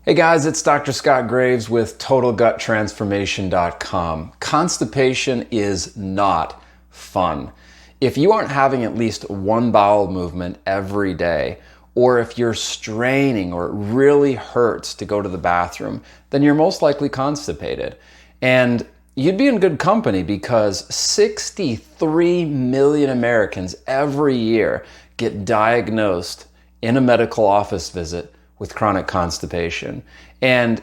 Hey guys, it's Dr. Scott Graves with TotalGutTransformation.com. Constipation is not fun. If you aren't having at least one bowel movement every day, or if you're straining or it really hurts to go to the bathroom, then you're most likely constipated. And you'd be in good company because 63 million Americans every year get diagnosed in a medical office visit with chronic constipation. And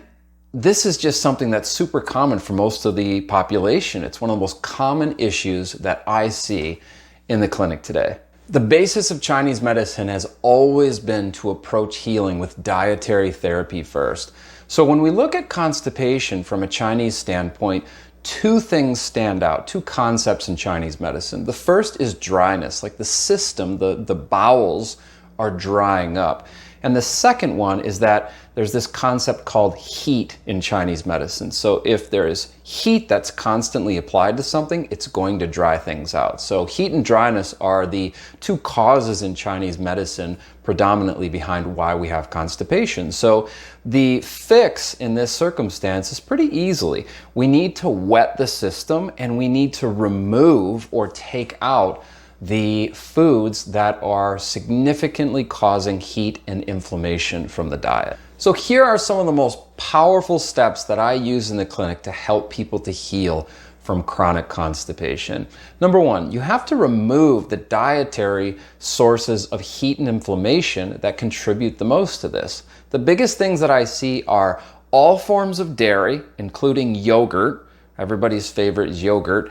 this is just something that's super common for most of the population. It's one of the most common issues that I see in the clinic today. The basis of Chinese medicine has always been to approach healing with dietary therapy first. So when we look at constipation from a Chinese standpoint, two things stand out, two concepts in Chinese medicine. The first is dryness, like the system, the bowels are drying up. And the second one is that there's this concept called heat in Chinese medicine. So if there is heat that's constantly applied to something, it's going to dry things out. So heat and dryness are the two causes in Chinese medicine predominantly behind why we have constipation. So the fix in this circumstance is pretty easily. We need to wet the system and we need to remove or take out the foods that are significantly causing heat and inflammation from the diet. So here are some of the most powerful steps that I use in the clinic to help people to heal from chronic constipation. Number one, you have to remove the dietary sources of heat and inflammation that contribute the most to this. The biggest things that I see are all forms of dairy, including yogurt. Everybody's favorite is yogurt.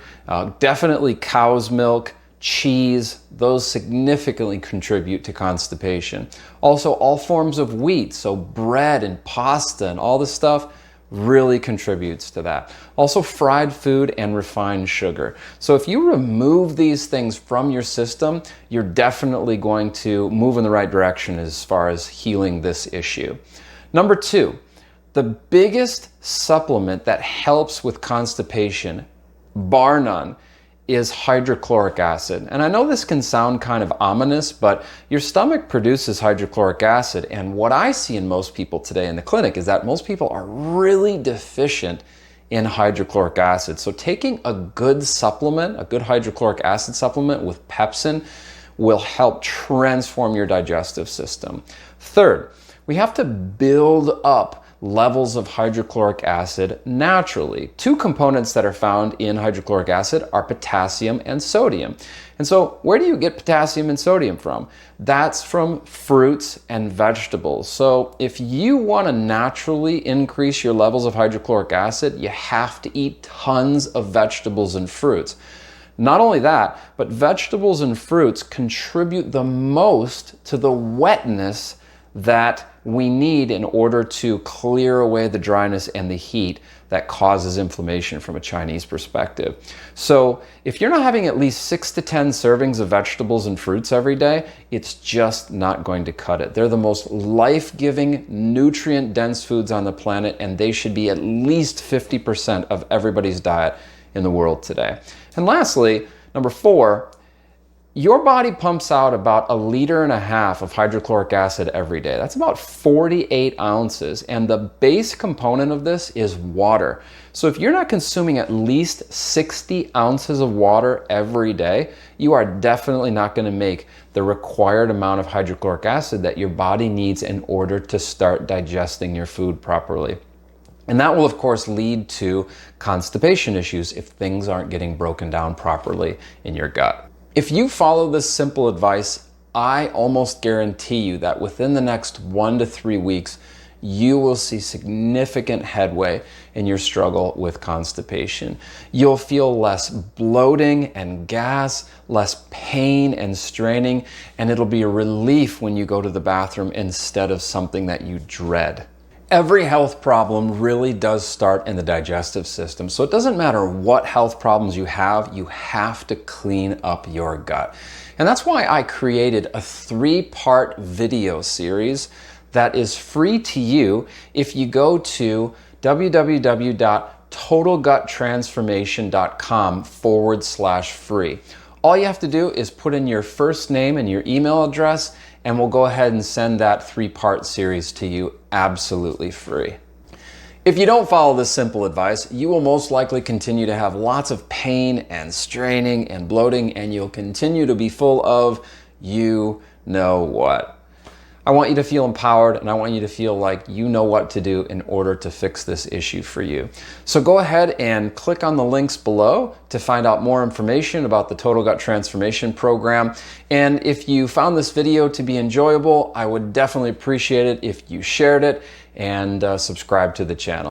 Definitely cow's milk, cheese, those significantly contribute to constipation. Also, all forms of wheat, so bread and pasta and all this stuff really contributes to that. Also, fried food and refined sugar. So if you remove these things from your system, you're definitely going to move in the right direction as far as healing this issue. Number two, the biggest supplement that helps with constipation, bar none, is hydrochloric acid. And I know this can sound kind of ominous, but your stomach produces hydrochloric acid. And what I see in most people today in the clinic is that most people are really deficient in hydrochloric acid. So taking a good supplement, a good hydrochloric acid supplement with pepsin will help transform your digestive system. Third, we have to build up levels of hydrochloric acid naturally. Two components that are found in hydrochloric acid are potassium and sodium. And so where do you get potassium and sodium from? That's from fruits and vegetables. So if you want to naturally increase your levels of hydrochloric acid, you have to eat tons of vegetables and fruits. Not only that, but vegetables and fruits contribute the most to the wetness that we need in order to clear away the dryness and the heat that causes inflammation from a Chinese perspective. So if you're not having at least 6 to 10 servings of vegetables and fruits every day, it's just not going to cut it. They're the most life-giving, nutrient-dense foods on the planet, and they should be at least 50% of everybody's diet in the world today. And lastly, number four, your body pumps out about 1.5 liters of hydrochloric acid every day. That's about 48 ounces. And the base component of this is water. So if you're not consuming at least 60 ounces of water every day, you are definitely not going to make the required amount of hydrochloric acid that your body needs in order to start digesting your food properly. And that will, of course, lead to constipation issues if things aren't getting broken down properly in your gut. If you follow this simple advice, I almost guarantee you that within the next 1 to 3 weeks, you will see significant headway in your struggle with constipation. You'll feel less bloating and gas, less pain and straining, and it'll be a relief when you go to the bathroom instead of something that you dread. Every health problem really does start in the digestive system. So it doesn't matter what health problems you have to clean up your gut. And that's why I created a 3-part video series that is free to you if you go to www.totalguttransformation.com/free. All you have to do is put in your first name and your email address, and we'll go ahead and send that 3-part series to you absolutely free. If you don't follow this simple advice, you will most likely continue to have lots of pain and straining and bloating, and you'll continue to be full of you know what. I want you to feel empowered, and I want you to feel like you know what to do in order to fix this issue for you. So go ahead and click on the links below to find out more information about the Total Gut Transformation Program. And if you found this video to be enjoyable, I would definitely appreciate it if you shared it and subscribe to the channel.